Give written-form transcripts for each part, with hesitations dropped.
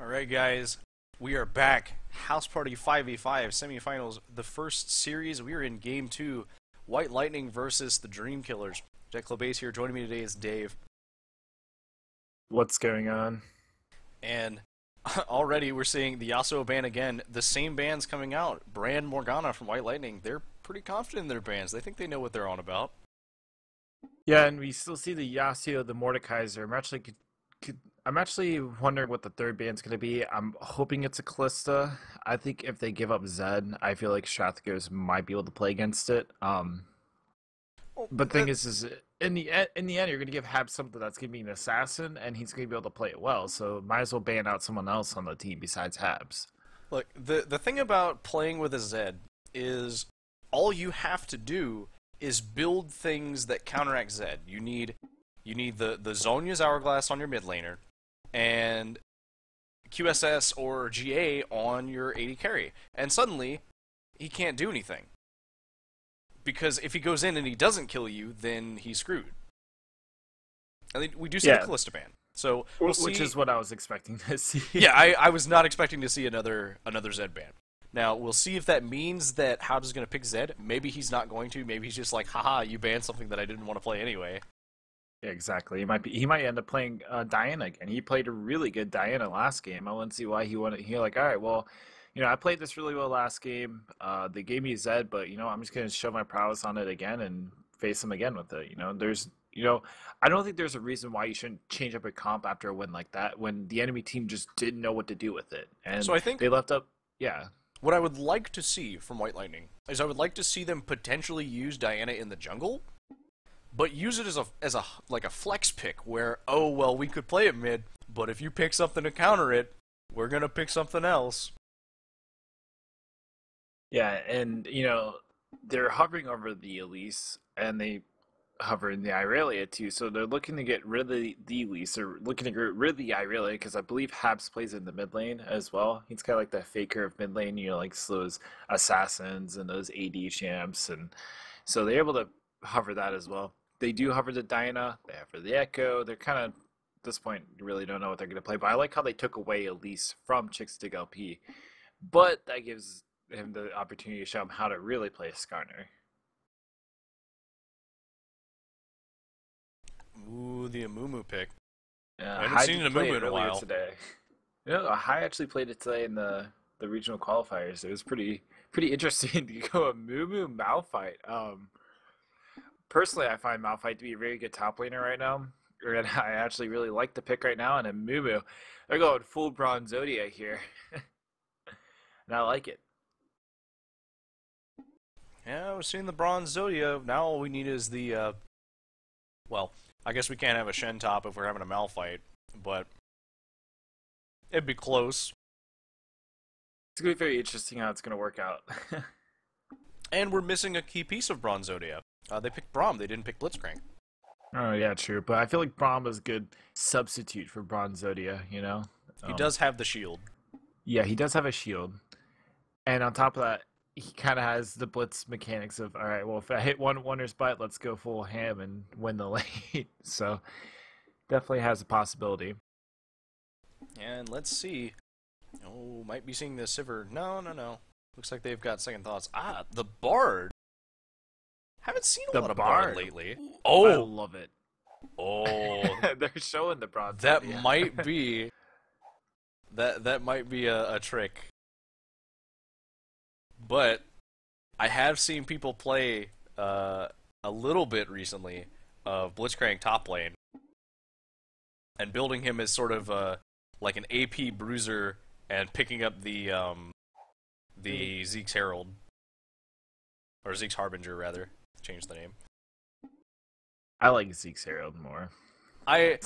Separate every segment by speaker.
Speaker 1: Alright guys, we are back. House Party 5v5 semifinals. The first series, we are in game 2. White Lightning versus the Dream Killers. Jack LeBase here. Joining me today is Dave.
Speaker 2: What's going on?
Speaker 1: And already we're seeing the Yasuo ban again. The same bands coming out. Brand Morgana from White Lightning. They're pretty confident in their bans. They think they know what they're on about.
Speaker 2: Yeah, and we still see the Yasuo, the Mordekaiser. I'm actually wondering what the third band's going to be. I'm hoping it's a Callista. I think if they give up Zed, I feel like Strathgos might be able to play against it. But the thing is in the end, you're going to give Hab something that's going to be an assassin, and he's going to be able to play it well. So might as well ban out someone else on the team besides Habs.
Speaker 1: Look, the thing about playing with a Zed is all you have to do is build things that counteract Zed. You need the Zhonya's Hourglass on your mid laner, and QSS or GA on your AD carry. And suddenly, he can't do anything. Because if he goes in and he doesn't kill you, then he's screwed. And we do see the Callista ban. So
Speaker 2: Which is what I was expecting to see.
Speaker 1: Yeah, I was not expecting to see another Zed ban. Now, we'll see if that means that Howd is going to pick Zed. Maybe he's not going to. Maybe he's just like, haha, you banned something that I didn't want to play anyway.
Speaker 2: Yeah, exactly. He might end up playing Diana again. He played a really good Diana last game. I wouldn't see why he wouldn't. He like, all right, well, I played this really well last game. They gave me Zed, but I'm just gonna show my prowess on it again and face him again with it. I don't think there's a reason why you shouldn't change up a comp after a win like that when the enemy team just didn't know what to do with it. And
Speaker 1: so I think
Speaker 2: they left up. Yeah.
Speaker 1: What I would like to see from White Lightning is I would like to see them potentially use Diana in the jungle, but use it as a flex pick where, oh well, we could play it mid, but if you pick something to counter it, we're gonna pick something else.
Speaker 2: Yeah, and they're hovering over the Elise, and they hover in the Irelia too. So they're looking to get rid of the Elise. They're looking to get rid of the Irelia because I believe Habs plays in the mid lane as well. He's kind of like the faker of mid lane, like those assassins and those AD champs, and so they're able to hover that as well. They do hover the Diana. They hover the Echo. They're kind of, at this point, you really don't know what they're going to play. But I like how they took away Elise from Chickstig LP. But that gives him the opportunity to show him how to really play Skarner.
Speaker 1: Ooh, the Amumu pick.
Speaker 2: Yeah,
Speaker 1: I haven't seen an Amumu in a while.
Speaker 2: Today. I actually played it today in the regional qualifiers. It was pretty interesting to go Amumu Malphite. Personally, I find Malphite to be a very good top laner right now. And I actually really like the pick right now. And Amumu, they're going full Bronzodia here. And I like it.
Speaker 1: Yeah, we're seeing the Bronzodia. Now all we need is the, well, I guess we can't have a Shen top if we're having a Malphite, but it'd be close.
Speaker 2: It's going to be very interesting how it's going to work out.
Speaker 1: And we're missing a key piece of Bronzodia. They picked Braum, they didn't pick Blitzcrank.
Speaker 2: Oh, yeah, true. But I feel like Braum is a good substitute for Bronzodia,
Speaker 1: He does have the shield.
Speaker 2: Yeah, he does have a shield. And on top of that, he kind of has the blitz mechanics of, all right, well, if I hit Wonder's butt, let's go full ham and win the lane. So definitely has a possibility.
Speaker 1: And let's see. Oh, might be seeing the Sivir. No. Looks like they've got second thoughts. Ah, the Bard. Haven't seen a lot of Bard lately. Oh,
Speaker 2: I love it.
Speaker 1: Oh,
Speaker 2: they're showing the bronze.
Speaker 1: That might be. That might be a trick. But I have seen people play a little bit recently of Blitzcrank top lane and building him as sort of like an AP bruiser and picking up the Zeke's Herald or Zeke's Harbinger rather. Change the name.
Speaker 2: I like Zeke's Herald more.
Speaker 1: I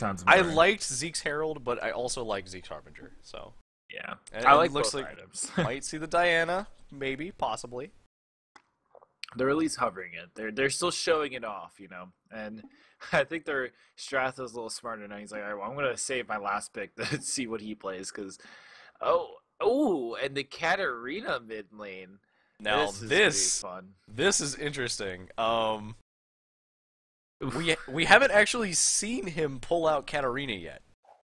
Speaker 1: liked Zeke's Herald, but I also like Zeke's Harbinger. So
Speaker 2: yeah,
Speaker 1: and
Speaker 2: I like
Speaker 1: looks
Speaker 2: both
Speaker 1: like
Speaker 2: items.
Speaker 1: Might see the Diana, maybe, possibly.
Speaker 2: They're at least hovering it. They're still showing it off, And I think their Strath is a little smarter now. He's like, all right, well, I'm gonna save my last pick to see what he plays because, and the Katarina mid lane.
Speaker 1: Now
Speaker 2: this fun.
Speaker 1: This is interesting. We haven't actually seen him pull out Katarina yet.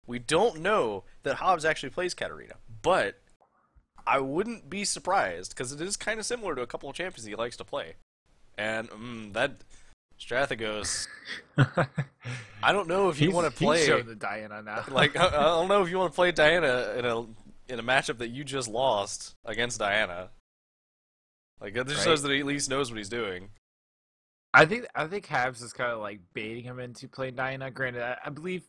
Speaker 1: We don't know that Hobbs actually plays Katarina, but I wouldn't be surprised because it is kind of similar to a couple of champions he likes to play. And that Strathagos, I don't know if you want to play.
Speaker 2: He's showing the Diana now.
Speaker 1: Like I don't know if you want to play Diana in a matchup that you just lost against Diana. Like that just shows that he at least knows what he's doing.
Speaker 2: I think Habs is kind of like baiting him into playing Diana. Granted, I believe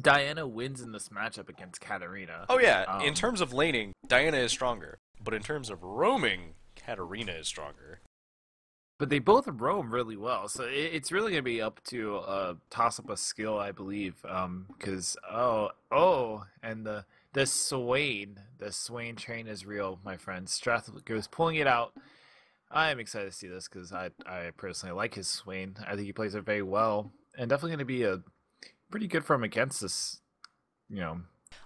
Speaker 2: Diana wins in this matchup against Katarina.
Speaker 1: Oh yeah, in terms of laning, Diana is stronger, but in terms of roaming, Katarina is stronger.
Speaker 2: But they both roam really well, so it's really gonna be up to toss up a skill, I believe. Because and the Swain train is real, my friend. Strathagos pulling it out. I am excited to see this because I personally like his Swain. I think he plays it very well, and definitely gonna be a pretty good for him against this.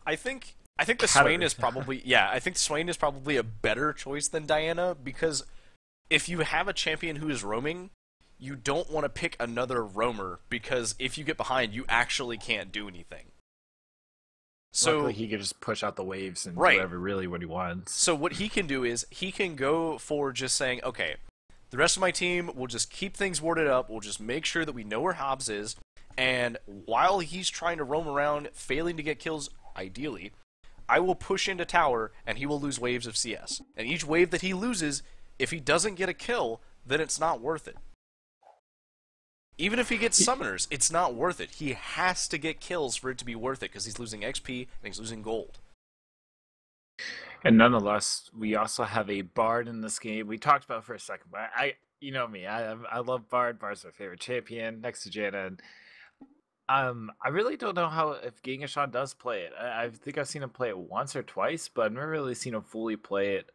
Speaker 1: I think the Swain is probably I think Swain is probably a better choice than Diana because if you have a champion who is roaming, you don't want to pick another roamer because if you get behind, you actually can't do anything. So
Speaker 2: luckily, he can just push out the waves and do whatever really what he wants.
Speaker 1: So what he can do is he can go for just saying, okay, the rest of my team will just keep things warded up. We'll just make sure that we know where Hobbs is, and while he's trying to roam around, failing to get kills, ideally, I will push into tower, and he will lose waves of CS. And each wave that he loses, if he doesn't get a kill, then it's not worth it. Even if he gets summoners, it's not worth it. He has to get kills for it to be worth it, because he's losing XP and he's losing gold.
Speaker 2: And nonetheless, we also have a Bard in this game. We talked about it for a second, but you know me, I love Bard. Bard's my favorite champion, next to Janna. And I really don't know if Genghis-Khan does play it. I think I've seen him play it once or twice, but I've never really seen him fully play it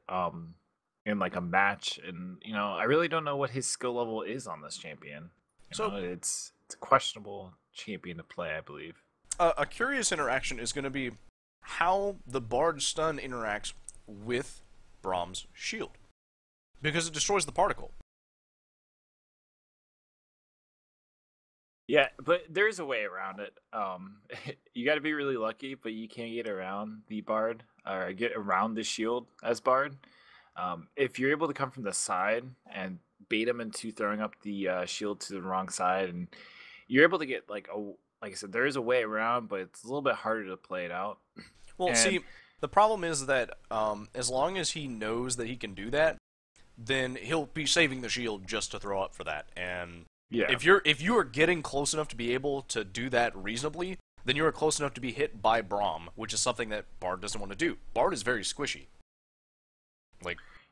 Speaker 2: in like a match. And I really don't know what his skill level is on this champion. It's a questionable champion to play, I believe.
Speaker 1: A curious interaction is going to be how the Bard stun interacts with Braum's shield, because it destroys the particle.
Speaker 2: Yeah, but there's a way around it. You got to be really lucky, but you can't get around the Bard or get around the shield as Bard. If you're able to come from the side and bait him into throwing up the shield to the wrong side, and you're able to get like I said, there is a way around, but it's a little bit harder to play it out.
Speaker 1: Well, see, the problem is that as long as he knows that he can do that, then he'll be saving the shield just to throw up for that. And if you are getting close enough to be able to do that reasonably, then you are close enough to be hit by Braum, which is something that Bard doesn't want to do. Bard is very squishy.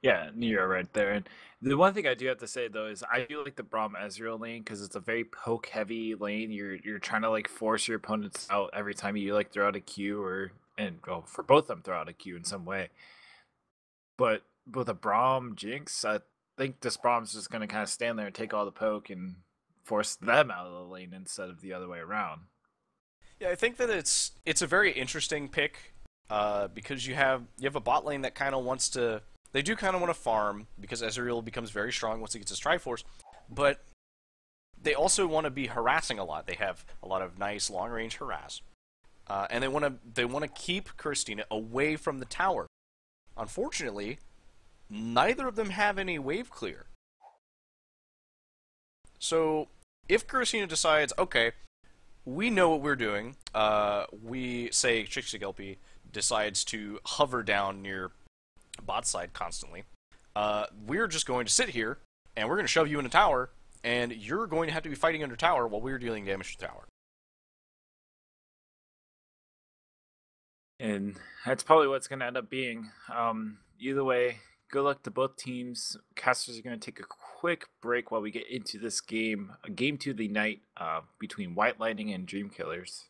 Speaker 2: Yeah, you're right there. And the one thing I do have to say though is I do like the Braum Ezreal lane because it's a very poke heavy lane. You're trying to like force your opponents out every time you like throw out a Q for both of them throw out a Q in some way. But with a Braum Jinx, I think this Braum's just gonna kind of stand there and take all the poke and force them out of the lane instead of the other way around.
Speaker 1: Yeah, I think that it's a very interesting pick because you have a bot lane that kind of wants to. They do kind of want to farm because Ezreal becomes very strong once he gets his Triforce, but they also want to be harassing a lot. They have a lot of nice long-range harass, and they want to keep Christina away from the tower. Unfortunately, neither of them have any wave clear. So if Christina decides, okay, we know what we're doing, we say Trixie decides to hover down near bot side constantly, we're just going to sit here and we're going to shove you in a tower, and you're going to have to be fighting under tower while we're dealing damage to the tower.
Speaker 2: And that's probably what's going to end up being. Either way, good luck to both teams. Casters are going to take a quick break while we get into this game, a game 2 of the night between White Lightning and Dream Killers.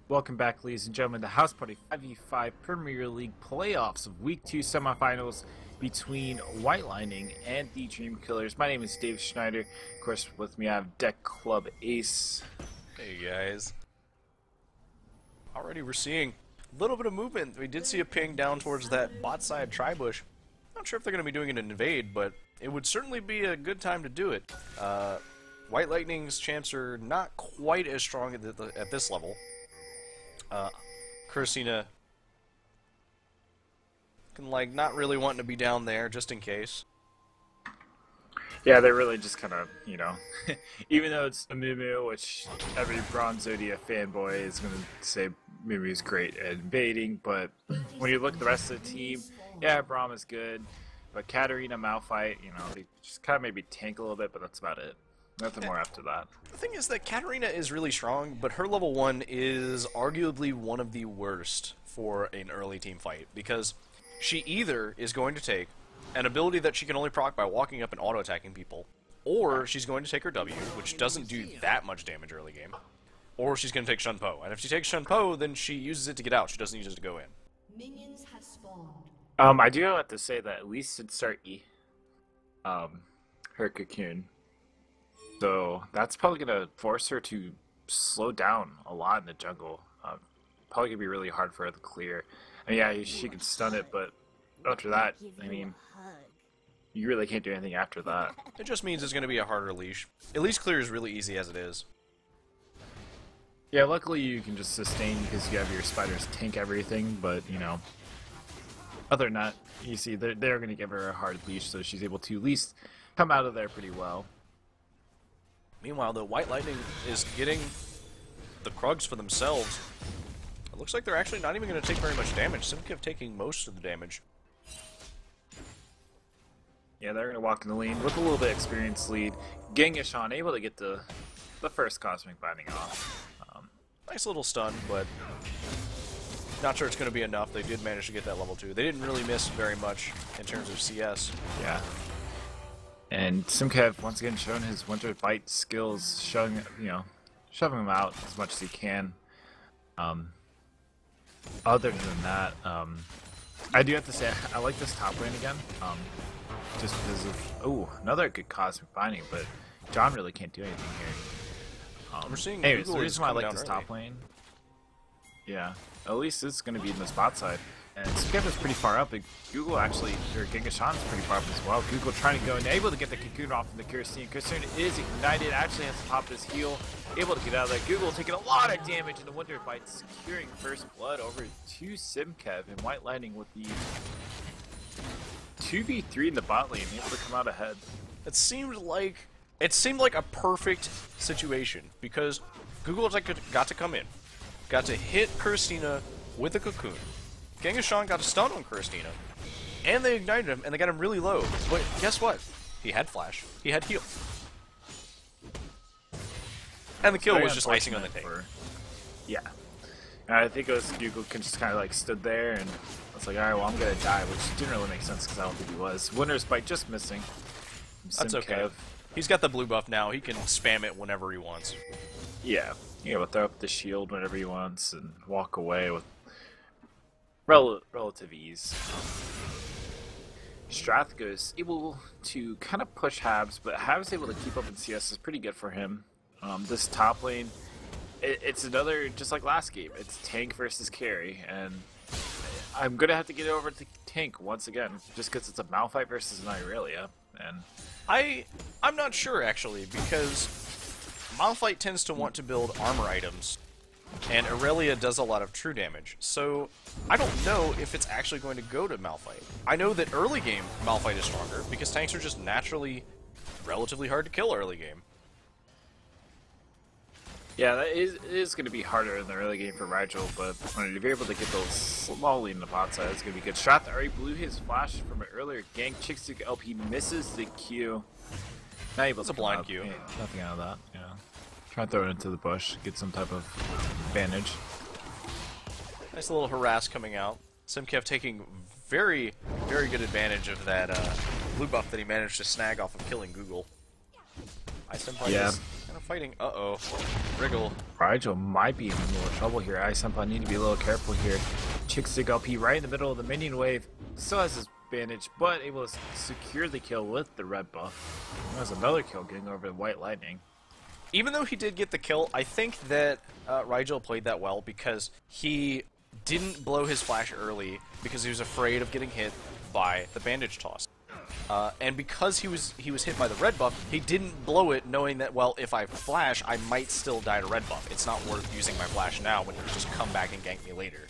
Speaker 2: Welcome back, ladies and gentlemen, to House Party 5v5 Premier League playoffs of Week 2 semifinals between White Lightning and the Dream Killers. My name is Dave Schneider. Of course, with me I have Deck Club Ace.
Speaker 1: Hey guys. Already we're seeing a little bit of movement. We did see a ping down towards that bot side tri-bush. Not sure if they're going to be doing it in invade, but it would certainly be a good time to do it. White Lightning's champs are not quite as strong at this level. Kursina can, like, not really wanting to be down there, just in case.
Speaker 2: Yeah, they're really just kind of, you know, even though it's a Mumu, which every Bronze Zodia fanboy is going to say Mumu is great at invading, but when you look at the rest of the team, yeah, Braum is good, but Katarina, Malphite, you know, they just kind of maybe tank a little bit, but that's about it. Nothing more after that.
Speaker 1: The thing is that Katarina is really strong, but her level 1 is arguably one of the worst for an early team fight, because she either is going to take an ability that she can only proc by walking up and auto-attacking people, or she's going to take her W, which doesn't do that much damage early game, or she's going to take Shun Po. And if she takes Shun Po, then she uses it to get out, she doesn't use it to go in.
Speaker 3: Minions have spawned.
Speaker 2: I do have to say that at least since start her Cocoon. So that's probably going to force her to slow down a lot in the jungle. Probably going to be really hard for her to clear. I mean, yeah, she can stun it, but after that, I mean, you really can't do anything after that.
Speaker 1: It just means it's going to be a harder leash. At least clear is really easy as it is.
Speaker 2: Yeah, luckily you can just sustain because you have your spiders tank everything, but, you know, other than that, you see, they're going to give her a hard leash, so she's able to at least come out of there pretty well.
Speaker 1: Meanwhile, the White Lightning is getting the Krugs for themselves. It looks like they're actually not even going to take very much damage. Simkev taking most of the damage.
Speaker 2: Yeah, they're going to walk in the lane with a little bit of experience lead. Genghis-Khan able to get the first Cosmic Binding off.
Speaker 1: Nice little stun, but not sure it's going to be enough. They did manage to get that level 2. They didn't really miss very much in terms of CS.
Speaker 2: Yeah. And Simkev, once again, showing his Winter Bite skills, showing, you know, shoving him out as much as he can. Other than that, I do have to say, I like this top lane again, just because of, another good Cosmic Binding, but John really can't do anything here.
Speaker 1: We're seeing
Speaker 2: anyways,
Speaker 1: Google
Speaker 2: the
Speaker 1: is
Speaker 2: reason why I
Speaker 1: coming
Speaker 2: like
Speaker 1: down
Speaker 2: this
Speaker 1: early.
Speaker 2: top lane, yeah, at least it's going to be in the spot side. And Simkev is pretty far up, and Google actually, or Genghis-Khan is pretty far up as well. Google trying to go and able to get the Cocoon off from the Kirsten. Kirsten is ignited, actually has to pop his heal, able to get out of there. Google taking a lot of damage in the Winter Bite, securing first blood over to Simkev, and White Lightning with the 2v3 in the bot lane, able to come out ahead.
Speaker 1: It seemed like a perfect situation because Google got to come in, got to hit Kurstina with a Cocoon. Genghis-Khan got a stun on Kurstina, and they ignited him, and they got him really low. But guess what? He had flash. He had heal. And the kill
Speaker 2: Very
Speaker 1: was just icing on the cake.
Speaker 2: Yeah. And I think it was Google just kind of like stood there, and I was like, alright, well, I'm going to die, which didn't really make sense because I don't think he was. Winter's Bite just missing.
Speaker 1: That's okay. He's got the blue buff now. He can spam it whenever he wants.
Speaker 2: Yeah. He'll throw up the shield whenever he wants and walk away with relative ease. Strathgo's able to kind of push Habs, but Habs able to keep up in CS is pretty good for him. This top lane, it's another, just like last game, it's tank versus carry, and I'm going to have to get over to tank once again, just because it's a Malphite versus an Irelia, and
Speaker 1: I'm not sure, actually, because Malphite tends to want to build armor items, and Aurelia does a lot of true damage, so I don't know if it's actually going to go to Malphite. I know that early game Malphite is stronger, because tanks are just naturally relatively hard to kill early game.
Speaker 2: yeah, it is going to be harder in the early game for Rigel, but if you're able to get those small lead in the bot side, it's going to be good. Strath already blew his flash from an earlier gank. Chicksuk LP misses the Q. Not able
Speaker 1: It's
Speaker 2: to
Speaker 1: a blind
Speaker 2: come out.
Speaker 1: Q.
Speaker 2: Yeah, nothing out of that, yeah. Try to throw it into the bush, get some type of advantage.
Speaker 1: Nice little harass coming out. Simkev taking very, very good advantage of that blue buff that he managed to snag off of killing Google. Ice Empire
Speaker 2: Yeah.
Speaker 1: is kind of fighting. Uh-oh. Wriggle.
Speaker 2: Rigel might be in a little trouble here. iSenpai need to be a little careful here. Chickstick LP right in the middle of the minion wave. Still has his bandage, but able to secure the kill with the red buff. There's another kill getting over the White Lightning.
Speaker 1: Even though he did get the kill, I think that Rigel played that well because he didn't blow his flash early because he was afraid of getting hit by the bandage toss. And because he was hit by the red buff, he didn't blow it knowing that, well, if I flash, I might still die to red buff. It's not worth using my flash now when you just come back and gank me later.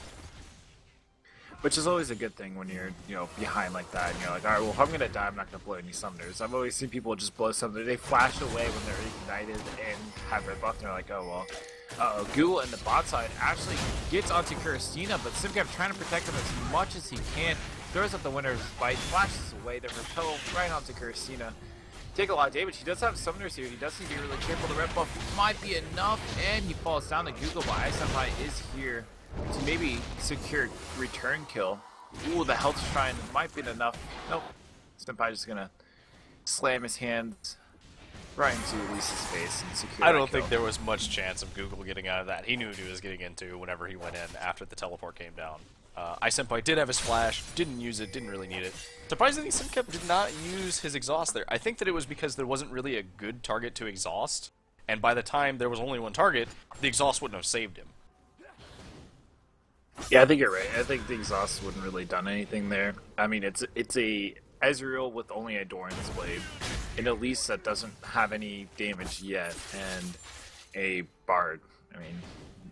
Speaker 2: Which is always a good thing when you're, behind like that, and you're like, alright, well, if I'm gonna die, I'm not gonna blow any summoners. I've always seen people just blow summoners. They flash away when they're ignited and have red buff, and they're like, oh, well. Google in the bot side actually gets onto Kuristina, but Simcap trying to protect him as much as he can. Throws up the Winter's Bite, flashes away, the repel right onto Kuristina. Take a lot of damage. He does have summoners here. He does need to be really careful. The red buff might be enough, and he falls down to Google, but iSenpai is here to maybe secure return kill. Ooh, the health shrine might be enough. Nope. Senpai just gonna slam his hands right into Elise's face and secure
Speaker 1: I
Speaker 2: that
Speaker 1: don't
Speaker 2: kill.
Speaker 1: think there was much chance of Google getting out of that. He knew what he was getting into whenever he went in after the teleport came down. iSenpai did have his flash, didn't use it, didn't really need it. Surprisingly, Simcap did not use his exhaust there. I think that it was because there wasn't really a good target to exhaust, and by the time there was only one target, the exhaust wouldn't have saved him.
Speaker 2: Yeah, I think you're right. I think the exhaust wouldn't really done anything there. I mean, it's a Ezreal with only a Doran's Blade, an Elise that doesn't have any damage yet, and a Bard. I mean,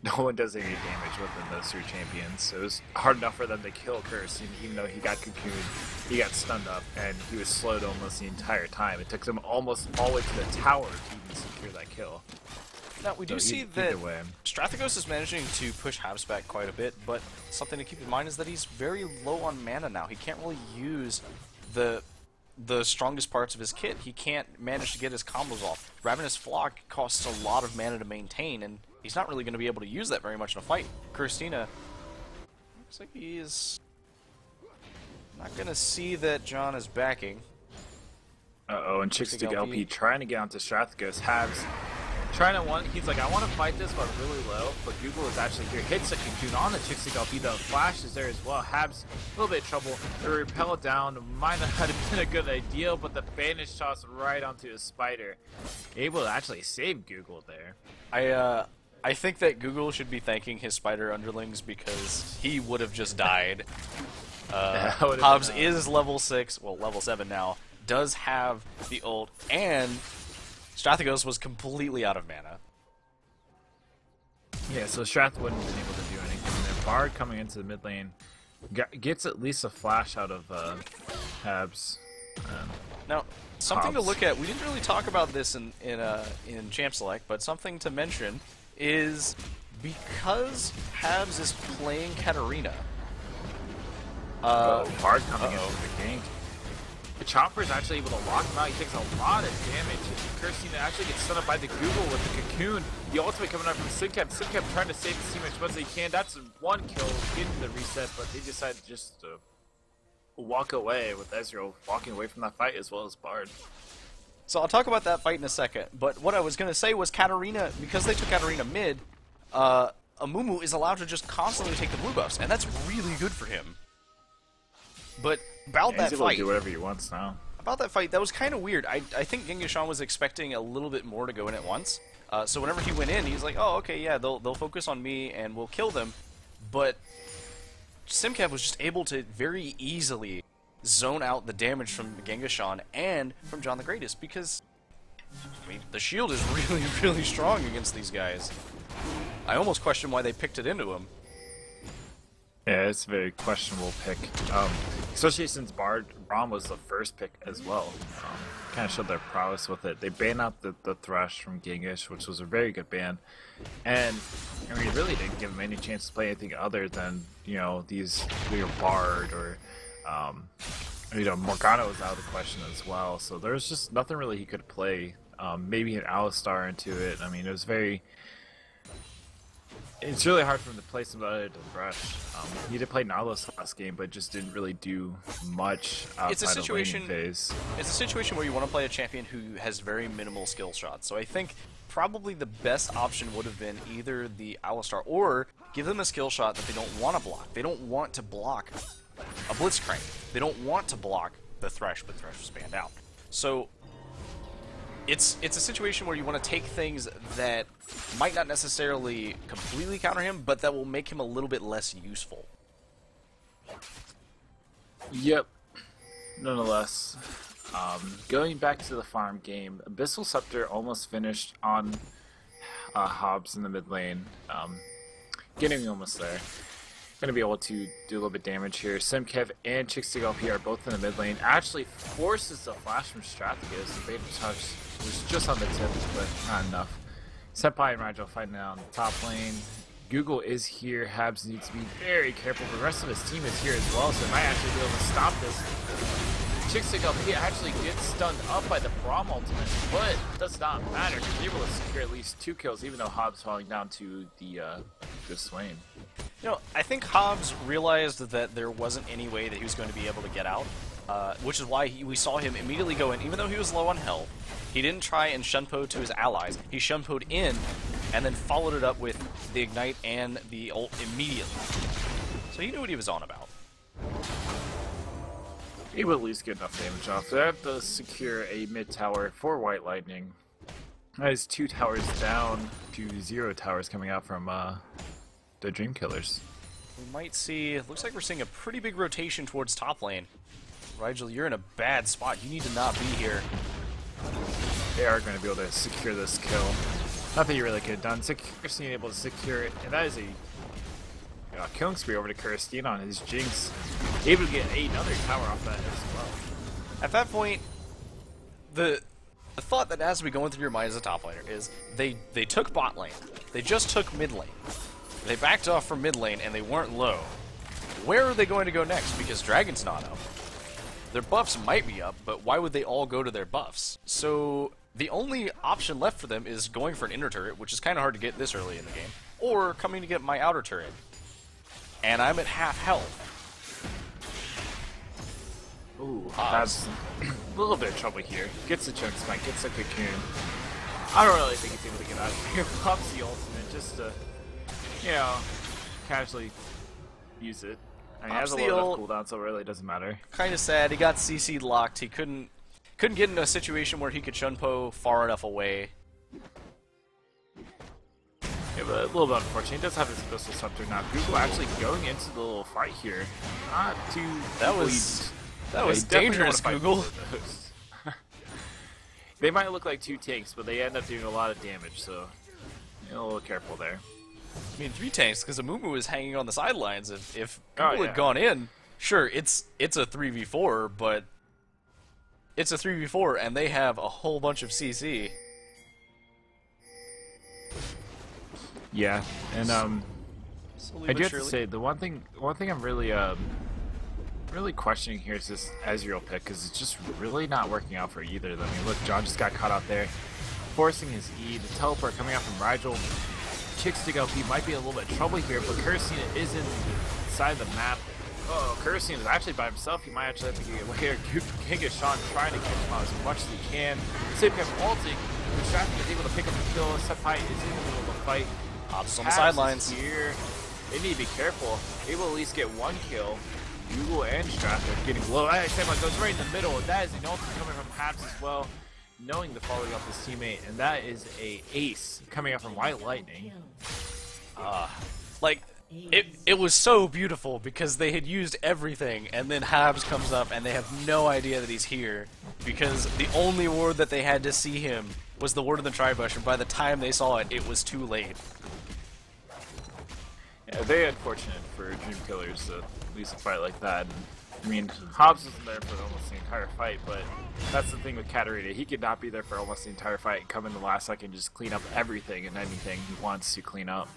Speaker 2: no one does any damage within those three champions, so it was hard enough for them to kill Curse, even though he got cocooned, he got stunned up, and he was slowed almost the entire time. It took him almost all the way to the tower to even secure that kill.
Speaker 1: Now, we do
Speaker 2: So
Speaker 1: see
Speaker 2: either
Speaker 1: that
Speaker 2: way.
Speaker 1: Strathagos is managing to push Habs back quite a bit, but something to keep in mind is that he's very low on mana now. He can't really use the strongest parts of his kit. He can't manage to get his combos off. Ravenous Flock costs a lot of mana to maintain, and he's not really going to be able to use that very much in a fight. Kuristina looks like he is not going to see that John is backing.
Speaker 2: Uh-oh, and Chickstick
Speaker 1: Chickstick
Speaker 2: LP
Speaker 1: LP
Speaker 2: trying to get onto Strathagos. Habs trying to he's like, I want to fight this, but really low. But Google is actually here. Hits a cocoon on the Chickstick LP. The flash is there as well. Habs a little bit of trouble. The repel down might not have been a good idea, but the bandage toss right onto the spider. Able to actually save Google there.
Speaker 1: I think that Google should be thanking his spider underlings because he would have just died.
Speaker 2: That would've
Speaker 1: Hobbs
Speaker 2: been,
Speaker 1: is level 6, well, level 7 now, does have the ult, and Strathagos was completely out of mana.
Speaker 2: Yeah, so Strath wouldn't have been able to do anything there. Bard coming into the mid lane gets at least a flash out of Habs.
Speaker 1: Now, something to
Speaker 2: Hobbs.
Speaker 1: look at, we didn't really talk about this in Champ Select, but something to mention is because Habs is playing Katarina.
Speaker 2: Bard coming
Speaker 1: uh-oh.
Speaker 2: into the gank. The Chopper is actually able to lock him out. He takes a lot of damage. Kuristina actually gets stunned up by the Google with the cocoon. The ultimate coming out from Simcap. Simcap trying to save the team as much as he can. That's one kill, getting the reset, but they decided just to walk away with Ezreal walking away from that fight as well as Bard.
Speaker 1: So I'll talk about that fight in a second, but what I was going to say was Katarina, because they took Katarina mid, Amumu is allowed to just constantly take the blue buffs, and that's really good for him. But about
Speaker 2: Yeah,
Speaker 1: that
Speaker 2: he's able
Speaker 1: fight,
Speaker 2: to do whatever he wants now.
Speaker 1: that was kind of weird. I think Genghis was expecting a little bit more to go in at once. So whenever he went in, he's like, oh, okay, yeah, they'll focus on me and we'll kill them. But Simcap was just able to very easily zone out the damage from Genghis and from John the Greatest because, I mean, the shield is really, really strong against these guys. I almost question why they picked it into him.
Speaker 2: Yeah, it's a very questionable pick. Especially since Braum was the first pick as well. Kind of showed their prowess with it. They banned out the Thresh from Genghis, which was a very good ban. And I mean, really didn't give him any chance to play anything other than, these Bard or, Morgana was out of the question as well. So there's just nothing really he could play. Maybe an Alistar into it. I mean, it was very... It's really hard for him to play somebody other than Thresh. He did play Nautilus last game, but just didn't really do much outside of laning phase.
Speaker 1: It's a situation where you want to play a champion who has very minimal skill shots. So I think probably the best option would have been either the Alistar or give them a skill shot that they don't want to block. They don't want to block a Blitzcrank. They don't want to block the Thresh, but Thresh was banned out. So it's a situation where you want to take things that might not necessarily completely counter him, but that will make him a little bit less useful.
Speaker 2: Yep. Nonetheless, going back to the farm game, Abyssal Scepter almost finished on Hobbs in the mid lane. Getting almost there. Going to be able to do a little bit damage here. Simkev and Chixig LP are both in the mid lane. Actually forces the flash from Strategist. Beta Touch was just on the tip, but not enough. Senpai and Rigel fighting out on the top lane. Google is here. Habs needs to be very careful. The rest of his team is here as well, so they might actually be able to stop this. Chixig LP actually gets stunned up by the Braum ultimate, but it does not matter because he's able to secure at least 2 kills, even though Hobbs falling down to the Swain.
Speaker 1: You know, I think Hobbs realized that there wasn't any way that he was going to be able to get out, which is why we saw him immediately go in, even though he was low on health. He didn't try and shunpo to his allies. He shunpoed in, and then followed it up with the Ignite and the ult immediately. So he knew what he was on about.
Speaker 2: He will at least get enough damage off. They have to secure a mid tower for White Lightning. That is 2 towers down to 0 towers coming out from the Dream Killers.
Speaker 1: We might see, looks like we're seeing a pretty big rotation towards top lane. Rigel, you're in a bad spot. You need to not be here.
Speaker 2: They are going to be able to secure this kill. Nothing you really could have done. Kirstine able to secure it, and that is a killing spree over to Kirstine on his Jinx. Able to get another tower off that as well.
Speaker 1: At that point, the thought that has to be going through your mind as a top laner is they took bot lane. They just took mid lane. They backed off from mid lane, and they weren't low. Where are they going to go next? Because Dragon's not up. Their buffs might be up, but why would they all go to their buffs? So the only option left for them is going for an inner turret, which is kind of hard to get this early in the game, or coming to get my outer turret. And I'm at half health.
Speaker 2: Ooh, Hobbs a little bit of trouble here. Gets the chunk spike, gets the cocoon. I don't really think he's able to get out of here. Pops the ultimate just to, you know, casually use it. I mean, he has a little bit of cooldown, so it really doesn't matter.
Speaker 1: Kind of sad. He got CC'd locked. He couldn't get into a situation where he could shunpo far enough away.
Speaker 2: Yeah, but a little bit unfortunate. He does have his Abyssal Scepter now. Google actually going into the little fight here. Not too...
Speaker 1: That was dangerous, Google.
Speaker 2: They might look like 2 tanks, but they end up doing a lot of damage, so a little careful there.
Speaker 1: I mean, 3 tanks, because Amumu was hanging on the sidelines. If Google
Speaker 2: yeah.
Speaker 1: had gone in, sure, it's a 3v4, but it's a 3v4, and they have a whole bunch of CC.
Speaker 2: Yeah, and
Speaker 1: Slowly
Speaker 2: I
Speaker 1: but
Speaker 2: do have to
Speaker 1: surely.
Speaker 2: say the one thing I'm really questioning here is this Ezreal pick, because it's just really not working out for either of them. I mean, look, John just got caught out there, forcing his E. The teleport coming out from Rigel. Chixig LP might be in a little bit of trouble here, but Kirstine is inside the map. Oh, Kirstine is actually by himself. He might actually have to get away here. Gigashawn trying to catch him out as much as he can. Simkev ulting. Stratton is able to pick up the kill. Senpai is in the middle of the fight.
Speaker 1: Hobbs on the sidelines.
Speaker 2: Here. They need to be careful. Able to at least get 1 kill. Google and Stratton getting low. Senpai goes right in the middle. And that is an ultimate coming from Habs as well, knowing the following up his teammate, and that is a ace coming up from White Lightning.
Speaker 1: Like, it was so beautiful because they had used everything, and then Habs comes up and they have no idea that he's here because the only word that they had to see him was the word of the Tribush, and by the time they saw it, it was too late.
Speaker 2: Yeah, very unfortunate for Dream Killers to lose a fight like that. I mean, Hobbs wasn't there for almost the entire fight, but that's the thing with Katarina. He could not be there for almost the entire fight and come in the last second and just clean up everything and anything he wants to clean up.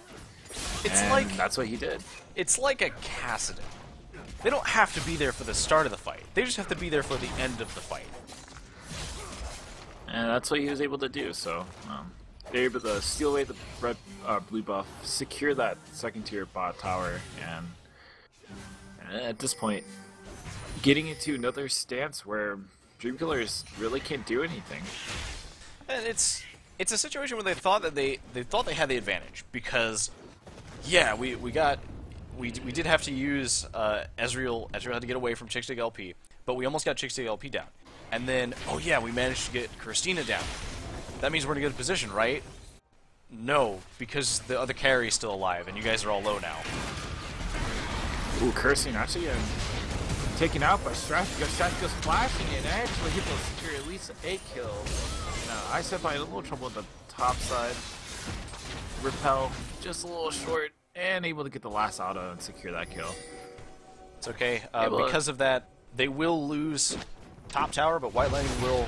Speaker 2: And that's what he did.
Speaker 1: It's like a Kassadin. They don't have to be there for the start of the fight. They just have to be there for the end of the fight.
Speaker 2: And that's what he was able to do, so they're able to steal away the blue buff, secure that second tier bot tower, and at this point, getting into another stance where Dream Killers really can't do anything.
Speaker 1: And it's it's a situation where they thought that they thought they had the advantage because, yeah, we did have to use Ezreal. Ezreal had to get away from Chixdig LP, but we almost got Chixdig LP down. And then, oh yeah, we managed to get Christina down. That means we're in a good position, right? No, because the other carry is still alive, and you guys are all low now.
Speaker 2: Ooh, cursing actually taken out by Strath because Strath goes flashing and actually able to secure at least a kill. Now, I said by a little trouble at the top side. Repel just a little short and able to get the last auto and secure that kill.
Speaker 1: It's okay. Because of that, they will lose top tower, but White Lightning will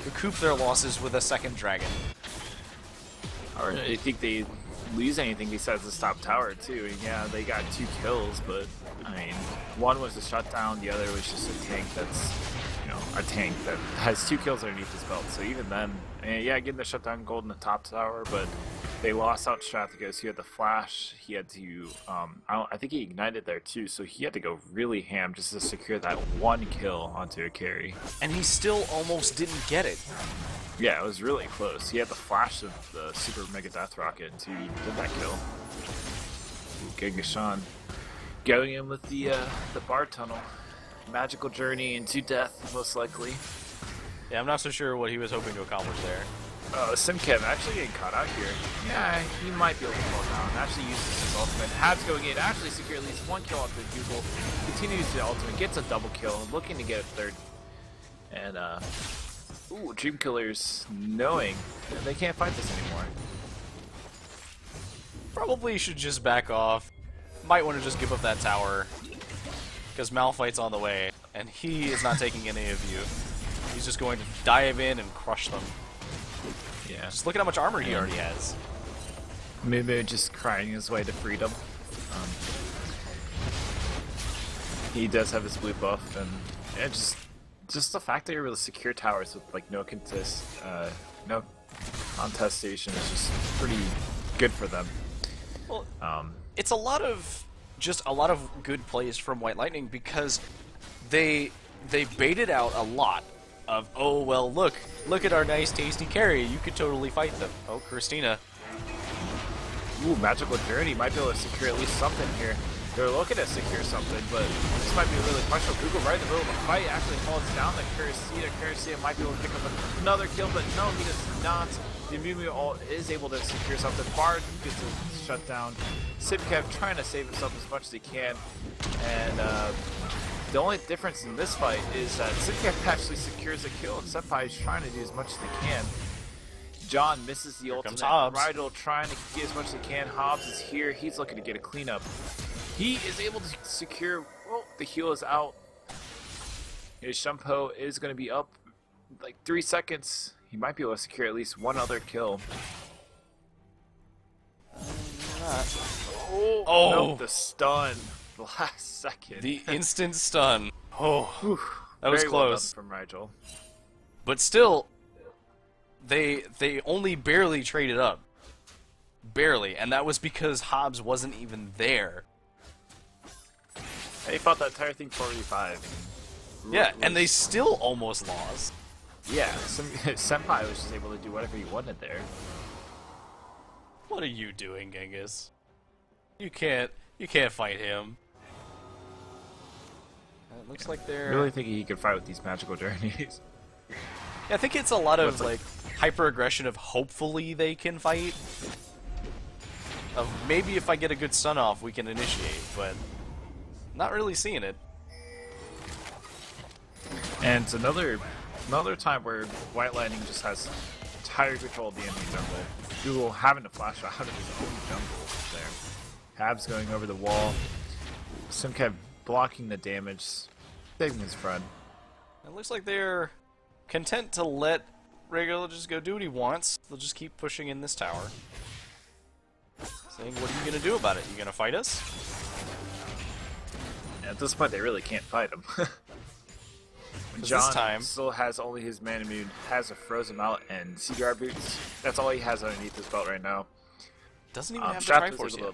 Speaker 1: recoup their losses with a second dragon.
Speaker 2: Or I think they lose anything besides this top tower too. Yeah, they got 2 kills, but I mean, one was a shutdown, the other was just a tank that's, you know, a tank that has 2 kills underneath his belt. So even then, yeah, getting the shutdown gold in the top tower, but they lost out Strathagos. He had the flash. He had to, I think he ignited there too, so he had to go really ham just to secure that 1 kill onto a carry.
Speaker 1: And he still almost didn't get it.
Speaker 2: Yeah, it was really close. He had the flash of the Super Mega Death Rocket to get that kill. Genghis going in with the bar tunnel. Magical journey into death, most likely.
Speaker 1: Yeah, I'm not so sure what he was hoping to accomplish there.
Speaker 2: Simkev actually getting caught out here. Yeah, he might be able to fall down. Actually uses his ultimate. Habs going in, actually secure at least 1 kill off the Google. Continues the ultimate, gets a double kill, looking to get a third. And, ooh, Dream Killers knowing that they can't fight this anymore.
Speaker 1: Probably should just back off. Might want to just give up that tower. Because Malphite's on the way, and he is not taking any of you. He's just going to dive in and crush them.
Speaker 2: Yeah.
Speaker 1: Just look at how much armor he already has.
Speaker 2: Maybe just crying his way to freedom. He does have his blue buff, and yeah, just the fact that you're able to secure towers with like no contestation is just pretty good for them.
Speaker 1: Well, it's a lot of good plays from White Lightning because they baited out a lot of, oh well, look at our nice tasty carry, you could totally fight them. Oh, Christina.
Speaker 2: Ooh, Magical Journey might be able to secure at least something here. They're looking to secure something, but this might be really questionable. Google right in the middle of the fight actually falls down the Karasita. Karasita might be able to pick up another kill, but no, he does not. The Mumu is able to secure something. Bard gets a shutdown. Simkev trying to save himself as much as he can. And the only difference in this fight is that Simkev actually secures a kill, and Senpai is trying to do as much as they can. John misses the ultimate. Rydell trying to get as much as he can. Hobbs is here. He's looking to get a cleanup. He is able to secure. Oh, the heal is out. His Shumpo is going to be up like 3 seconds. He might be able to secure at least 1 other kill. Oh, nope, the stun. The last second.
Speaker 1: The instant stun. Oh,
Speaker 2: Whew,
Speaker 1: that was
Speaker 2: very well
Speaker 1: close.
Speaker 2: done from Rigel.
Speaker 1: But still, they only barely traded up. Barely, and that was because Hobbs wasn't even there.
Speaker 2: They fought that entire thing 4v5.
Speaker 1: Yeah, and they still almost lost.
Speaker 2: Yeah, Senpai was just able to do whatever he wanted there.
Speaker 1: What are you doing, Genghis? You can't fight him. It looks like they're
Speaker 2: Really thinking he could fight with these magical journeys.
Speaker 1: Yeah, I think it's a lot of like hyper aggression of hopefully they can fight. Of maybe if I get a good stun off we can initiate, but not really seeing it.
Speaker 2: And it's another time where White Lightning just has entire control of the enemy jungle. Google having to flash out of his own jungle there. Habs going over the wall. Simkev blocking the damage, saving his friend.
Speaker 1: It looks like they're content to let Regular just go do what he wants. They'll just keep pushing in this tower. Saying, what are you going to do about it? You going to fight us?
Speaker 2: At this point, they really can't fight him.
Speaker 1: John this time
Speaker 2: still has only his mana moon, has a frozen out and CDR boots. That's all he has underneath his belt right now.
Speaker 1: Doesn't even have the Triforce yet.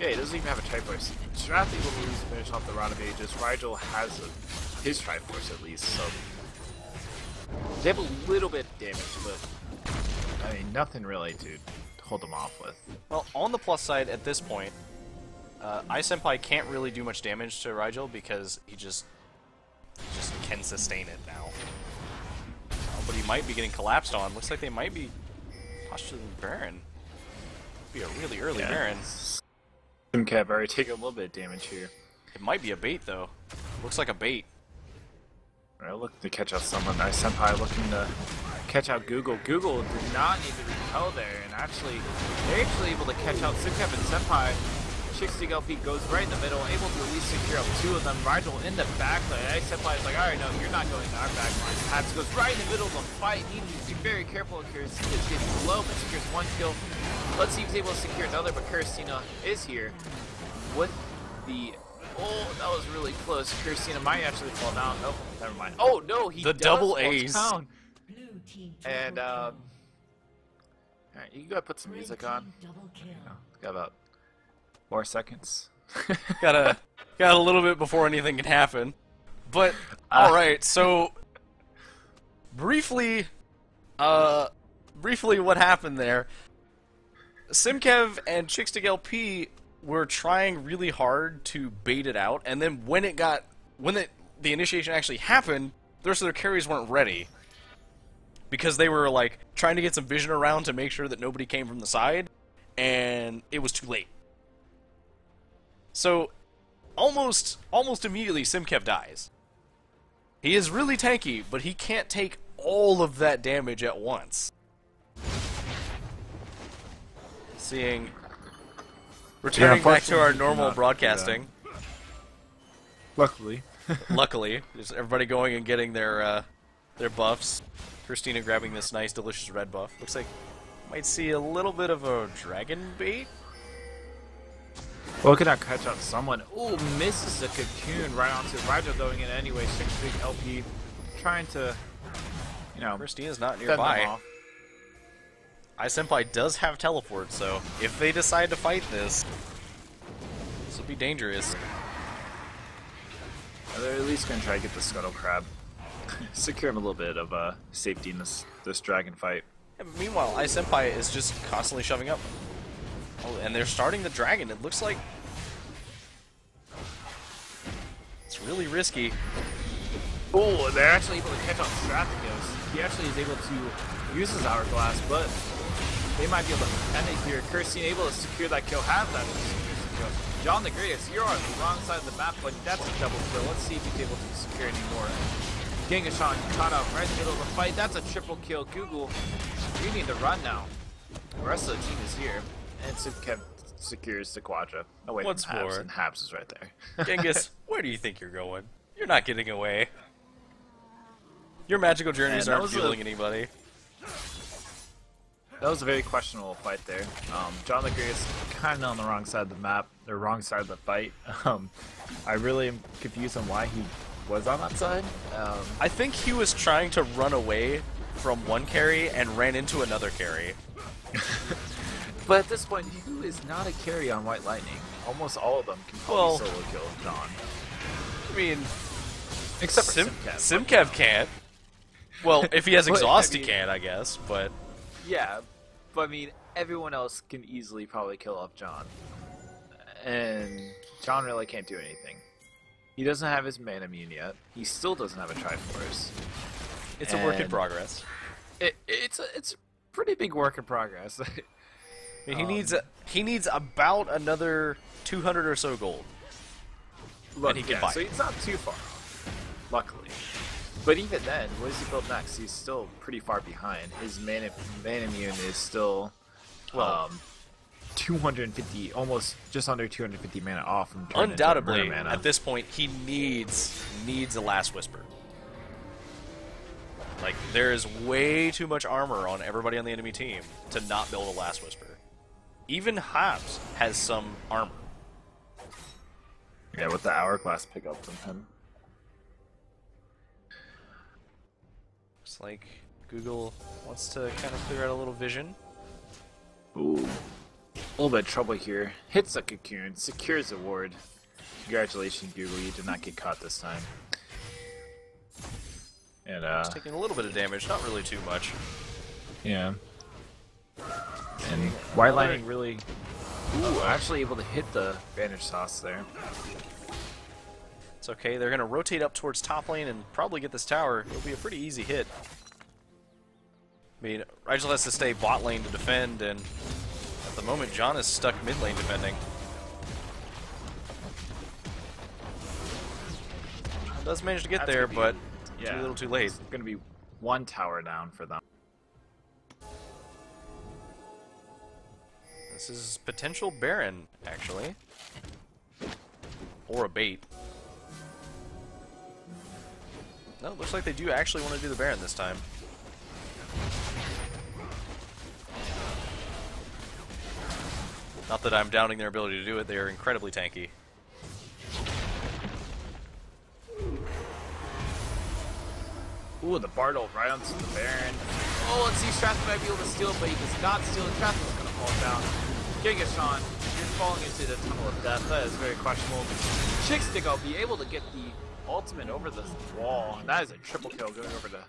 Speaker 2: Yeah, he doesn't even have a Triforce. Strath able to finish off the Rod of Ages. Rigel has his Triforce at least, so they have a little bit of damage, but I mean, nothing really to hold them off with.
Speaker 1: Well, on the plus side, at this point, iSenpai can't really do much damage to Rigel because he just can sustain it now. But he might be getting collapsed on. Looks like they might be posturing Baron. Be a really early Baron.
Speaker 2: SimCab already taking a little bit of damage here.
Speaker 1: It might be a bait though. Looks like a bait.
Speaker 2: Right, looking to catch out someone. iSenpai looking to catch out Google. Google did not need to repel there, and they're actually able to catch out SimCab and Senpai. Chickstig LP goes right in the middle, able to at least secure up two of them. Rigel in the backline. Senpai is like, alright, no, you're not going to our backline. Habs goes right in the middle of the fight. Needs to be very careful here. He's getting low, but secures one kill. Let's see if he's able to secure another, but Kirstina is here with the... Oh, that was really close. Kirstina might actually fall down. Nope, never mind. Oh, no, he
Speaker 1: The
Speaker 2: does
Speaker 1: double
Speaker 2: fall
Speaker 1: A's.
Speaker 2: down.
Speaker 3: Blue team
Speaker 2: And,
Speaker 3: triple
Speaker 2: alright, you gotta put some
Speaker 3: kill.
Speaker 2: music
Speaker 3: Red
Speaker 2: on.
Speaker 3: team double kill.
Speaker 2: Got about 4 seconds.
Speaker 1: Got a little bit before anything can happen. But alright, so briefly what happened there. SimKev and Chickstig LP were trying really hard to bait it out, and then when the initiation actually happened, the rest of their carries weren't ready. Because they were like trying to get some vision around to make sure that nobody came from the side, and it was too late. So almost immediately SimKev dies. He is really tanky, but he can't take all of that damage at once. Returning back to our normal broadcasting.
Speaker 2: Luckily.
Speaker 1: Luckily, just everybody going and getting their buffs. Christina grabbing this nice, delicious red buff. Looks like might see a little bit of a dragon bait.
Speaker 2: Well, could not catch out someone. Ooh, misses the cocoon right onto Rigel going in anyway. Chickstig LP trying to,
Speaker 1: Christina's not
Speaker 2: fend them
Speaker 1: nearby.
Speaker 2: off.
Speaker 1: iSenpai does have teleport, so if they decide to fight this will be dangerous.
Speaker 2: They're at least going to try to get the Scuttle Crab. Secure him a little bit of safety in this dragon fight.
Speaker 1: Yeah, but meanwhile, iSenpai is just constantly shoving up. Oh, and they're starting the dragon. It looks like it's really risky.
Speaker 2: Oh, they're actually able to catch out Strathagos. He actually is able to use his Hourglass, but they might be able to end it here. Kirstina able to secure that kill, have that kill. John the Greatest, you're on the wrong side of the map, but that's a double kill. Let's see if he's able to secure any more. Gengashan caught out right in the middle of the fight. That's a triple kill. Google, you need to run now. The rest of the team is here. And SimKev secures the Quadra. Away
Speaker 1: What's
Speaker 2: from Habs,
Speaker 1: more?
Speaker 2: and Habs is right there.
Speaker 1: Genghis, where do you think you're going? You're not getting away. Your magical journeys
Speaker 2: that
Speaker 1: aren't
Speaker 2: was
Speaker 1: fueling anybody.
Speaker 2: That was a very questionable fight there. John the Greatest kind of on the wrong side of the map, or wrong side of the fight. I really am confused on why he was on that side.
Speaker 1: I think he was trying to run away from one carry and ran into another carry.
Speaker 2: But at this point, who is not a carry on White Lightning? Almost all of them can probably solo kill John.
Speaker 1: I mean,
Speaker 2: Except for SimKev.
Speaker 1: SimKev can't. Well, if he has
Speaker 2: But,
Speaker 1: exhaust,
Speaker 2: I mean-
Speaker 1: he can, I guess, but...
Speaker 2: Yeah, but I mean, everyone else can easily probably kill off John. And John really can't do anything. He doesn't have his Man Immune yet. He still doesn't have a Triforce.
Speaker 1: It's a work in
Speaker 2: And
Speaker 1: progress.
Speaker 2: It's a pretty big work in progress.
Speaker 1: I mean, he needs about another 200 or so gold.
Speaker 2: Look,
Speaker 1: he can
Speaker 2: yeah,
Speaker 1: buy
Speaker 2: so
Speaker 1: it.
Speaker 2: he's not too far off, luckily. But even then, what does he build next? He's still pretty far behind. His Man Immune is still,
Speaker 1: Well,
Speaker 2: 250, almost just under 250 mana off from turning into
Speaker 1: undoubtedly,
Speaker 2: Murder mana.
Speaker 1: at this point, he needs a Last Whisper. Like, there is way too much armor on everybody on the enemy team to not build a Last Whisper. Even Habs has some armor.
Speaker 2: Yeah, with the Hourglass pickup from him.
Speaker 1: Looks like Google wants to kind of clear out a little vision.
Speaker 2: Ooh. A little bit of trouble here. Hits a cocoon, secures the ward. Congratulations, Google, you did not get caught this time. And
Speaker 1: He's taking a little bit of damage, not really too much.
Speaker 2: yeah. And White Lightning really, actually able to hit the Vanish Sauce there.
Speaker 1: It's okay. They're going to rotate up towards top lane and probably get this tower. It'll be a pretty easy hit. I mean, Rigel has to stay bot lane to defend, and at the moment, John is stuck mid lane defending. Does manage to get there, but too little too late.
Speaker 2: It's going to be one tower down for them.
Speaker 1: This is potential Baron, actually. Or a bait. No, looks like they do actually want to do the Baron this time. Not that I'm doubting their ability to do it, they are incredibly tanky.
Speaker 2: Ooh, the Bartle right onto the Baron. Oh, let's see, Strathman might be able to steal it, but he does not steal it. Strathman's going to fall down. Gigashawn, you're falling into the tunnel of death. That is very questionable. Chickstick will be able to get the ultimate over the wall. And that is a triple kill going over to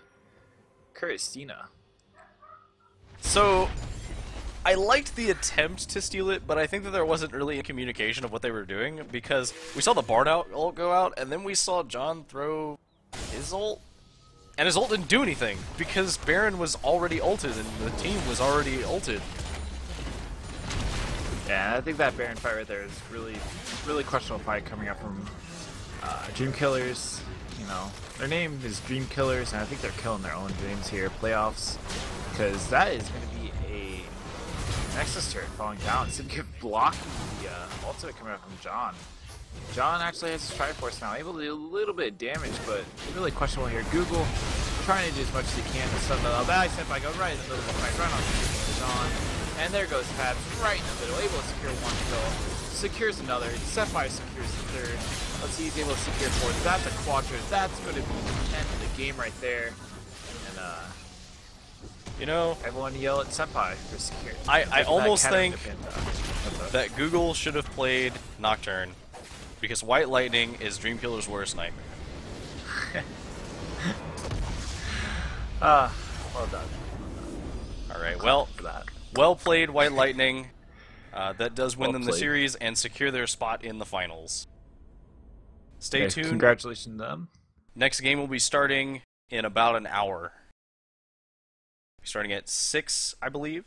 Speaker 2: Kuristina.
Speaker 1: So, I liked the attempt to steal it, but I think that there wasn't really a communication of what they were doing, because we saw the Bard ult go out, and then we saw John throw his ult. And his ult didn't do anything, because Baron was already ulted, and the team was already ulted.
Speaker 2: Yeah, I think that Baron fight right there is really questionable fight coming up from Dream Killers. You know, their name is Dream Killers, and I think they're killing their own dreams here, playoffs, because that is going to be a Nexus turret falling down. Simkiv blocking the ultimate coming up from John. John actually has his Triforce now, able to do a little bit of damage, but really questionable here. Google trying to do as much as he can to stun the Valley Senpai go right in the middle of the fight, right on John. And there goes Habs right in the middle, able to secure one kill. Secures another. Senpai secures the third. Let's see, he's able to secure fourth. That's a quadra. That's going to be the end of the game right there. And
Speaker 1: you know,
Speaker 2: everyone yell at Senpai for secure.
Speaker 1: I almost think that Google should have played Nocturne, because White Lightning is Dreamkiller's worst nightmare.
Speaker 2: Well done.
Speaker 1: Alright, well played, White Lightning. That does win them the series and secure their spot in the finals. Stay tuned.
Speaker 2: Congratulations to them.
Speaker 1: Next game will be starting in about an hour. Starting at 6, I believe.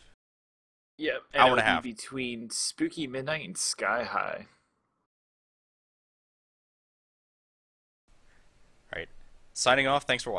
Speaker 2: Yep.
Speaker 1: Hour and a half.
Speaker 2: Between Spooky Midnight and Sky High.
Speaker 1: Alright. Signing off. Thanks for watching.